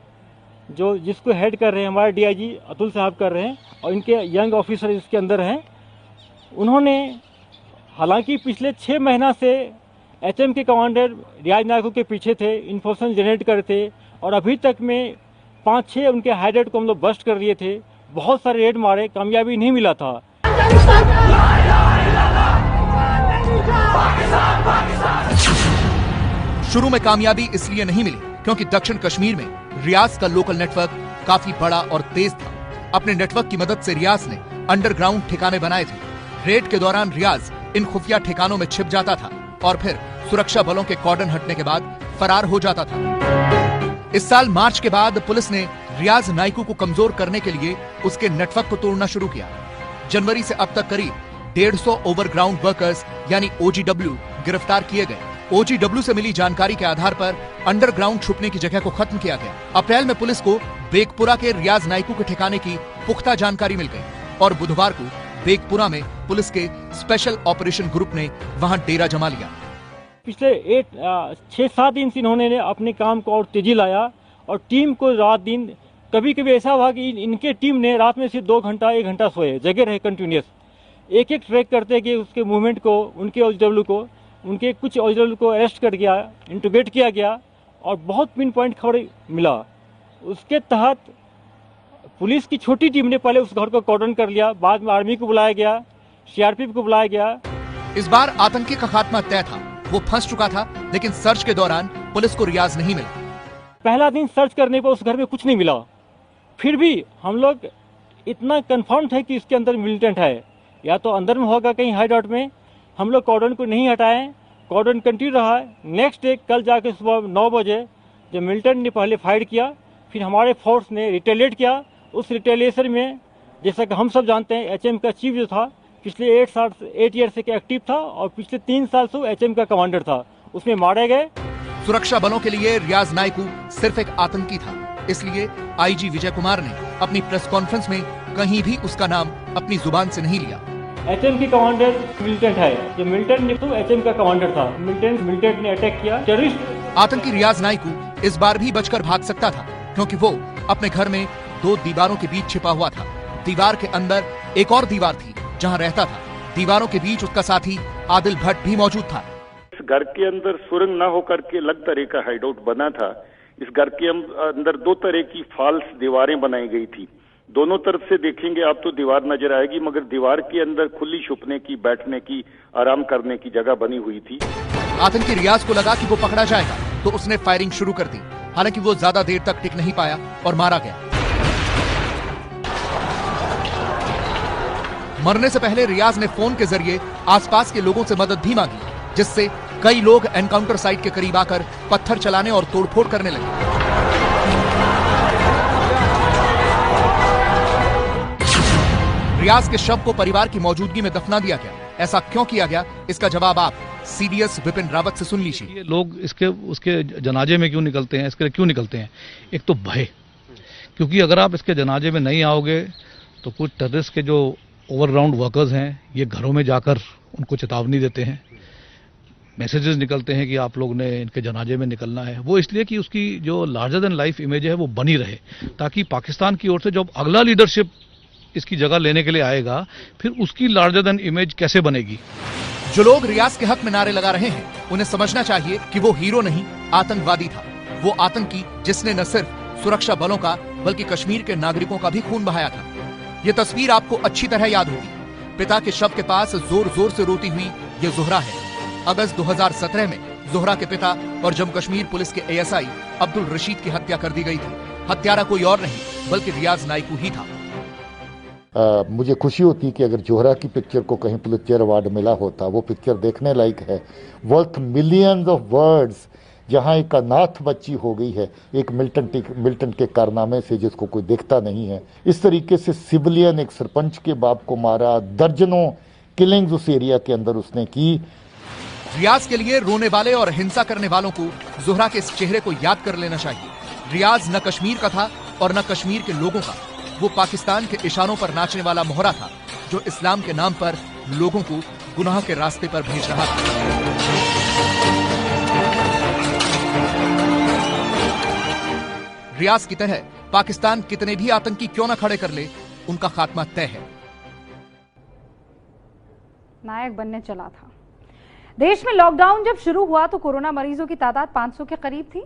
Speaker 11: जो जिसको हेड कर रहे हैं हमारे डीआईजी अतुल साहब कर रहे हैं और इनके यंग ऑफिसर इसके अंदर हैं। उन्होंने हालांकि पिछले 6 महीना से एचएम के कमांडर रियाज नायकों के पीछे थे, इन्फॉर्मेशन जनरेट कर थे और अभी तक में 5-6 उनके हाइडेड को हम लोग बस्ट कर दिए थे। बहुत सारे रेड मारे, कामयाबी नहीं मिला था।
Speaker 4: शुरू में कामयाबी इसलिए नहीं मिली क्योंकि दक्षिण कश्मीर में रियाज का लोकल नेटवर्क काफी बड़ा और तेज था। अपने नेटवर्क की मदद से रियाज ने अंडरग्राउंड ठिकाने बनाए थे। रेड के दौरान रियाज इन खुफिया ठिकानों में छिप जाता था और फिर सुरक्षा बलों के कॉर्डन हटने के बाद फरार हो जाता था। इस साल मार्च के बाद पुलिस ने रियाज नाइकू को कमजोर करने के लिए उसके नेटवर्क को तोड़ना शुरू किया। जनवरी से अब तक करीब 150 ओवरग्राउंड वर्कर्स यानी ओजीडब्ल्यू गिरफ्तार किए गए। ओजीडब्ल्यू से मिली जानकारी के आधार पर अंडरग्राउंड छुपने की जगह को खत्म किया गया। अप्रैल में पुलिस को बेगपुरा के रियाज नाइकू के ठिकाने की पुख्ता जानकारी मिल गई और बुधवार को बेगपुरा में पुलिस के स्पेशल ऑपरेशन ग्रुप ने वहां डेरा जमा लिया।
Speaker 11: पिछले 6-7 दिन से इन्होंने अपने काम को और तेजी लाया और टीम को रात दिन, कभी कभी ऐसा हुआ कि इनके टीम ने रात में सिर्फ 2 घंटा 1 घंटा सोए, जगे रहे कंटिन्यूस। एक ट्रैक करते कि उसके मूवमेंट को, उनके ओजीडब्ल्यू को, उनके कुछ ओजीडब्ल्यू को अरेस्ट कर गया, इंट्रोगेट किया गया और बहुत पिन पॉइंट खबर मिला। उसके तहत पुलिस की छोटी टीम ने पहले उस घर को कॉर्डन कर लिया, बाद में आर्मी को बुलाया गया, सीआरपीएफ को बुलाया गया।
Speaker 4: इस बार आतंकी का खात्मा तय था। वो फंस चुका था, लेकिन सर्च के दौरान पुलिस को रियाज नहीं मिला।
Speaker 11: पहला दिन सर्च करने पर उस घर में कुछ नहीं मिला। फिर भी हम लोग इतना कंफर्म थे कि इसके अंदर मिलिटेंट है, या तो अंदर में होगा कहीं हाइड आउट में। हम लोग कॉर्डन को नहीं हटाए, कॉर्डन कंटिन्यू रहा। नेक्स्ट डे कल जाके सुबह 9 बजे जब मिलिटेंट ने पहले फायर किया, फिर हमारे फोर्स ने रिटेलिएट किया। उस रिटेलिएशन में जैसा कि हम सब जानते हैं, एचएम का चीफ जो था पिछले 8 ईयर से एक्टिव था और पिछले 3 साल से एचएम का कमांडर था, उसमें मारे गए।
Speaker 4: सुरक्षा बलों के लिए रियाज नाइकू सिर्फ एक आतंकी था, इसलिए आईजी विजय कुमार ने अपनी प्रेस कॉन्फ्रेंस में कहीं भी उसका नाम अपनी जुबान से नहीं लिया।
Speaker 11: एचएम की कमांडर मिलिटेंट है, जो मिलिटेंट ने तो एचएम का कमांडर था। मिलिटेंट ने अटैक किया, टेररिस्ट।
Speaker 4: आतंकी रियाज नाइकू इस बार भी बचकर भाग सकता था क्योंकि वो अपने घर में 2 दीवारों के बीच छिपा हुआ था। दीवार के अंदर एक और दीवार थी जहां रहता था। दीवारों के बीच उसका साथी आदिल भट्ट भी मौजूद था।
Speaker 12: इस घर के अंदर सुरंग न होकर के अलग तरह का हाइडआउट बना था। इस घर के अंदर 2 तरह की फॉल्स दीवारें बनाई गई थी। दोनों तरफ से देखेंगे आप तो दीवार नजर आएगी, मगर दीवार के अंदर खुली छुपने की, बैठने की, आराम करने की जगह बनी हुई थी।
Speaker 4: आतंकी रियाज को लगा कि वो पकड़ा जाएगा तो उसने फायरिंग शुरू कर दी। हालांकि वो ज्यादा देर तक टिक नहीं पाया और मारा गया। मरने से पहले रियाज ने फोन के जरिए आसपास के लोगों से मदद भी मांगी, जिससे कई लोग एनकाउंटर साइट के करीब आकर पत्थर चलाने और तोड़फोड़ करने लगे। रियाज के शव को परिवार की मौजूदगी में दफना दिया गया। ऐसा क्यों किया गया, इसका जवाब आप सीडीएस विपिन रावत से सुन लीजिए।
Speaker 13: लोग उसके जनाजे में क्यों निकलते हैं, इसके लिए क्यों निकलते हैं? एक तो भय, क्योंकि अगर आप इसके जनाजे में नहीं आओगे तो कुछ टेररिस्ट के जो ओवरग्राउंड वर्कर्स हैं ये घरों में जाकर उनको चेतावनी देते हैं, मैसेजेस निकलते हैं कि आप लोग ने इनके जनाजे में निकलना है। वो इसलिए कि उसकी जो लार्जर देन लाइफ इमेज है वो बनी रहे, ताकि पाकिस्तान की ओर से जब अगला लीडरशिप इसकी जगह लेने के लिए आएगा फिर उसकी लार्जर देन इमेज कैसे बनेगी।
Speaker 4: जो लोग रियाज के हक में नारे लगा रहे हैं उन्हें समझना चाहिए कि वो हीरो नहीं, आतंकवादी था। वो आतंकी जिसने न सिर्फ सुरक्षा बलों का बल्कि कश्मीर के नागरिकों का भी खून बहाया था। ये तस्वीर आपको अच्छी तरह याद होगी। पिता के शव के पास जोर जोर से रोती हुई ये जोहरा है। अगस्त 2017 में जोहरा के पिता और जम्मू कश्मीर पुलिस के एएसआई अब्दुल रशीद की हत्या कर दी गई थी। हत्यारा कोई और नहीं बल्कि रियाज नाइकू ही था।
Speaker 14: मुझे खुशी होती कि अगर जोहरा की पिक्चर को कहीं पुलित्जर अवार्ड मिला होता। वो पिक्चर देखने लायक है, वर्थ मिलियंस ऑफ वर्ड्स, जहां एक अनाथ बच्ची हो गई है एक मिल्टन के कारनामे से जिसको कोई देखता नहीं है। इस तरीके से सिविलियन एक सरपंच के बाप को मारा, दर्जनों किलिंग्स उस एरिया के अंदर उसने की।
Speaker 4: रियाज के लिए रोने वाले और हिंसा करने वालों को जोहरा के इस चेहरे को याद कर लेना चाहिए। रियाज न कश्मीर का था और न कश्मीर के लोगों का। वो पाकिस्तान के इशारों पर नाचने वाला मोहरा था जो इस्लाम के नाम पर लोगों को गुनाह के रास्ते पर भेज रहा था। रियाज की तरह पाकिस्तान कितने भी आतंकी क्यों न खड़े कर ले, उनका खात्मा तय है।
Speaker 3: नायक बनने चला था। देश में लॉकडाउन जब शुरू हुआ तो कोरोना मरीजों की तादाद 500 के करीब थी।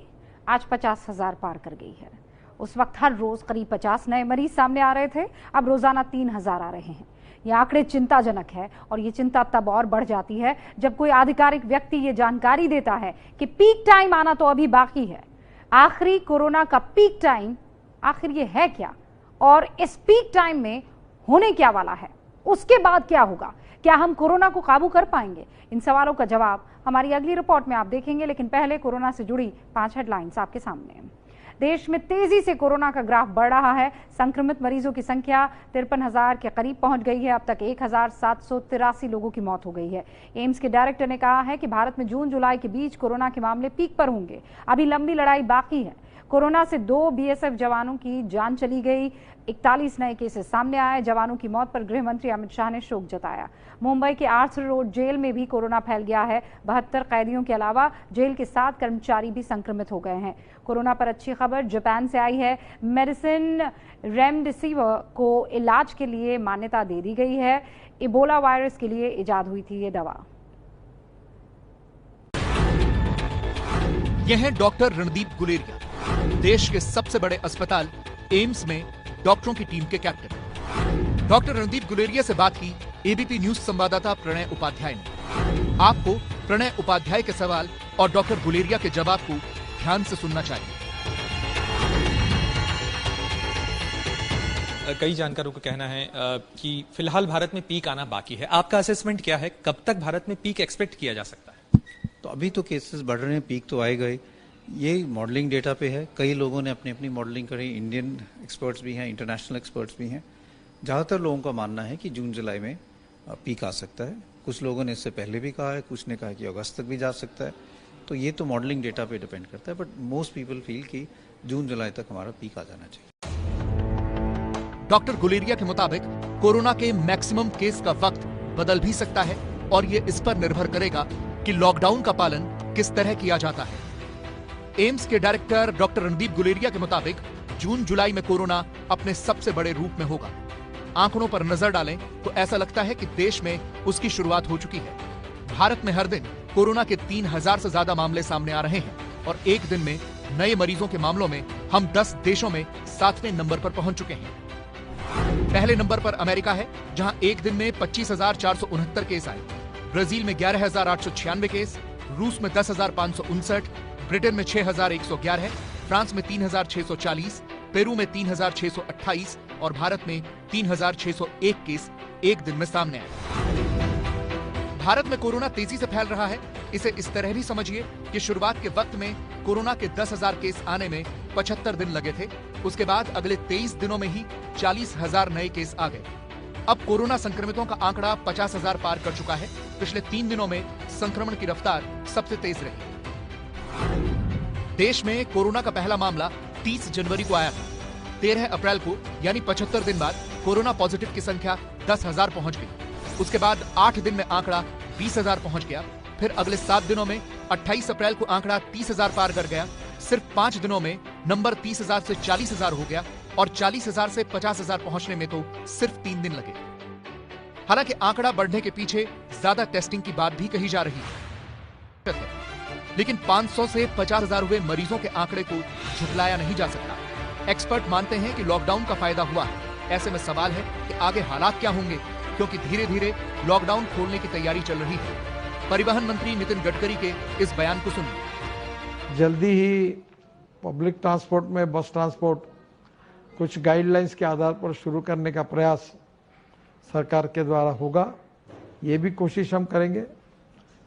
Speaker 3: आज 50,000 पार कर गई है। उस वक्त हर रोज करीब 50 नए मरीज सामने आ रहे थे, अब रोजाना 3,000 आ रहे हैं। ये आंकड़े चिंताजनक है और ये चिंता तब और बढ़ जाती है जब कोई आधिकारिक व्यक्ति ये जानकारी देता है कि पीक टाइम आना तो अभी बाकी है। आखिरी कोरोना का पीक टाइम आखिर ये है क्या, और इस पीक टाइम में होने क्या वाला है, उसके बाद क्या होगा, क्या हम कोरोना को काबू कर पाएंगे? इन सवालों का जवाब हमारी अगली रिपोर्ट में आप देखेंगे, लेकिन पहले कोरोना से जुड़ी 5 हेडलाइंस आपके सामने। देश में तेजी से कोरोना का ग्राफ बढ़ रहा है। संक्रमित मरीजों की संख्या 53,000 के करीब पहुंच गई है। अब तक 1,783 लोगों की मौत हो गई है। एम्स के डायरेक्टर ने कहा है कि भारत में जून जुलाई के बीच कोरोना के मामले पीक पर होंगे। अभी लंबी लड़ाई बाकी है। कोरोना से 2 बीएसएफ जवानों की जान चली गई। 41 नए केसेस सामने आए। जवानों की मौत पर गृह मंत्री अमित शाह ने शोक जताया। मुंबई के आर्थर रोड जेल में भी कोरोना फैल गया है। 72 कैदियों के अलावा जेल के 7 कर्मचारी भी संक्रमित हो गए हैं। कोरोना पर अच्छी खबर जापान से आई है। मेडिसिन रेमडेसिविर को इलाज के लिए मान्यता दे दी गई है। इबोला वायरस के लिए इजाद हुई थी ये दवा।
Speaker 4: यह है डॉक्टर रणदीप गुलेरिया, देश के सबसे बड़े अस्पताल एम्स में डॉक्टरों की टीम के कैप्टन। डॉक्टर रणदीप गुलेरिया से बात की एबीपी न्यूज संवाददाता प्रणय उपाध्याय ने। आपको प्रणय उपाध्याय के सवाल और डॉक्टर गुलेरिया के जवाब को ध्यान से सुनना चाहिए।
Speaker 15: कई जानकारों का कहना है कि फिलहाल भारत में पीक आना बाकी है। आपका असेसमेंट क्या है, कब तक भारत में पीक एक्सपेक्ट किया जा सकता है?
Speaker 16: तो अभी तो केसेस बढ़ रहे हैं, पीक तो आएगा ही। ये मॉडलिंग डेटा पे है। कई लोगों ने अपनी अपनी मॉडलिंग करी, इंडियन एक्सपर्ट्स भी हैं, इंटरनेशनल एक्सपर्ट्स भी हैं। ज़्यादातर लोगों का मानना है कि जून जुलाई में पीक आ सकता है। कुछ लोगों ने इससे पहले भी कहा है, कुछ ने कहा कि अगस्त तक भी जा सकता है। तो ये तो मॉडलिंग डेटा पे डिपेंड करता है, बट मोस्ट पीपल फील कि जून जुलाई तक हमारा पीक आ जाना चाहिए।
Speaker 4: डॉक्टर गुलेरिया के मुताबिक कोरोना के मैक्सिमम केस का वक्त बदल भी सकता है और ये इस पर निर्भर करेगा कि लॉकडाउन का पालन किस तरह किया जाता है। एम्स के डायरेक्टर डॉक्टर रणदीप गुलेरिया के मुताबिक जून जुलाई में कोरोना अपने सबसे बड़े रूप में होगा। आंकड़ों पर नजर डालें तो ऐसा लगता है कि देश में उसकी शुरुआत हो चुकी है। भारत में हर दिन कोरोना के 3,000 से ज्यादा मामले सामने आ रहे हैं और एक दिन में नए मरीजों के मामलों में हम 10 देशों में 7वें नंबर पर पहुंच चुके हैं। पहले नंबर पर अमेरिका है, जहां एक दिन में 25,469 केस आए। ब्राजील में 11,896 केस, रूस में 10,559, ब्रिटेन में 6,111, फ्रांस में 3,640, पेरू में 3,628 और भारत में 3,601 केस एक दिन में सामने आए। भारत में कोरोना तेजी से फैल रहा है। इसे इस तरह भी समझिए कि शुरुआत के वक्त में कोरोना के 10,000 केस आने में 75 दिन लगे थे। उसके बाद अगले 23 दिनों में ही 40,000 नए केस आ गए। अब कोरोना संक्रमितों का आंकड़ा 50,000 पार कर चुका है। पिछले 3 दिनों में संक्रमण की रफ्तार सबसे तेज रही। देश में कोरोना का पहला मामला 30 जनवरी को आया था। 13 अप्रैल को यानी 75 दिन बाद कोरोना पॉजिटिव की संख्या 10,000 पहुंच गई। उसके बाद 8 दिन में आंकड़ा 20,000 पहुंच गया। फिर अगले 7 दिनों में 28 अप्रैल को आंकड़ा 30,000 पार कर गया। सिर्फ 5 दिनों में नंबर 30,000 से 40,000 हो गया और 40,000 से 50,000 पहुंचने में तो सिर्फ 3 दिन लगे। हालांकि आंकड़ा बढ़ने के पीछे ज्यादा टेस्टिंग की बात भी कही जा रही है, लेकिन 500 से 50,000 हुए मरीजों के आंकड़े को झुटलाया नहीं जा सकता। एक्सपर्ट मानते हैं कि लॉकडाउन का फायदा हुआ है। ऐसे में सवाल है कि आगे हालात क्या होंगे, क्योंकि धीरे धीरे लॉकडाउन खोलने की तैयारी चल रही है। परिवहन मंत्री नितिन गडकरी के इस बयान को सुनिए।
Speaker 17: जल्दी ही पब्लिक ट्रांसपोर्ट में बस ट्रांसपोर्ट कुछ गाइडलाइंस के आधार पर शुरू करने का प्रयास सरकार के द्वारा होगा। ये भी कोशिश हम करेंगे,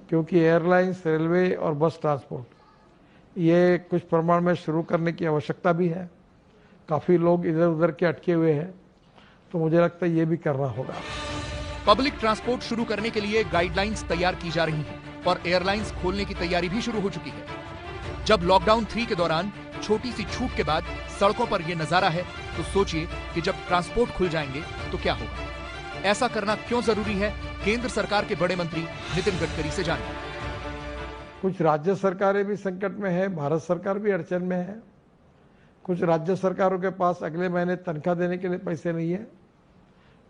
Speaker 17: क्योंकि एयरलाइंस, रेलवे और बस ट्रांसपोर्ट ये कुछ प्रमाण में शुरू करने की आवश्यकता भी है। काफ़ी लोग इधर उधर के अटके हुए हैं, तो मुझे लगता है ये भी करना होगा।
Speaker 4: पब्लिक ट्रांसपोर्ट शुरू करने के लिए गाइडलाइंस तैयार की जा रही हैं और एयरलाइंस खोलने की तैयारी भी शुरू हो चुकी है। जब लॉकडाउन 3 के दौरान छोटी सी छूट के बाद सड़कों पर यह नजारा है, तो सोचिए कि जब ट्रांसपोर्ट खुल जाएंगे तो क्या होगा। ऐसा करना क्यों जरूरी है, केंद्र सरकार के बड़े मंत्री नितिन गडकरी से जानिए।
Speaker 17: कुछ राज्य सरकारें भी संकट में है, भारत सरकार भी अड़चन में है। कुछ राज्य सरकारों के पास अगले महीने तनख्वाह देने के लिए पैसे नहीं है।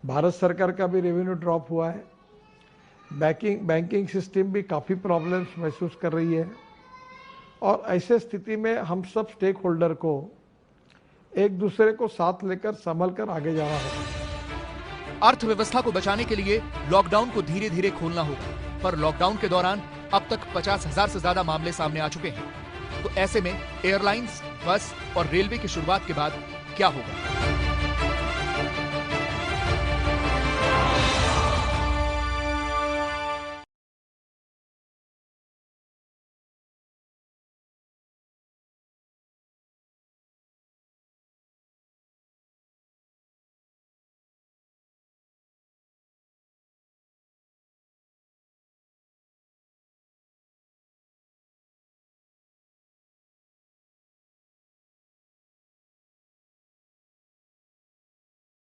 Speaker 17: भारत सरकार का भी रेवेन्यू ड्रॉप हुआ है। बैंकिंग सिस्टम भी काफ़ी प्रॉब्लम्स महसूस कर रही है। और ऐसे स्थिति में हम सब स्टेक होल्डर को एक दूसरे को साथ लेकर संभल कर आगे जाना होगा।
Speaker 4: अर्थव्यवस्था को बचाने के लिए लॉकडाउन को धीरे धीरे खोलना होगा, पर लॉकडाउन के दौरान अब तक 50,000 से ज्यादा मामले सामने आ चुके हैं। तो ऐसे में एयरलाइंस, बस और रेलवे की शुरुआत के बाद क्या होगा?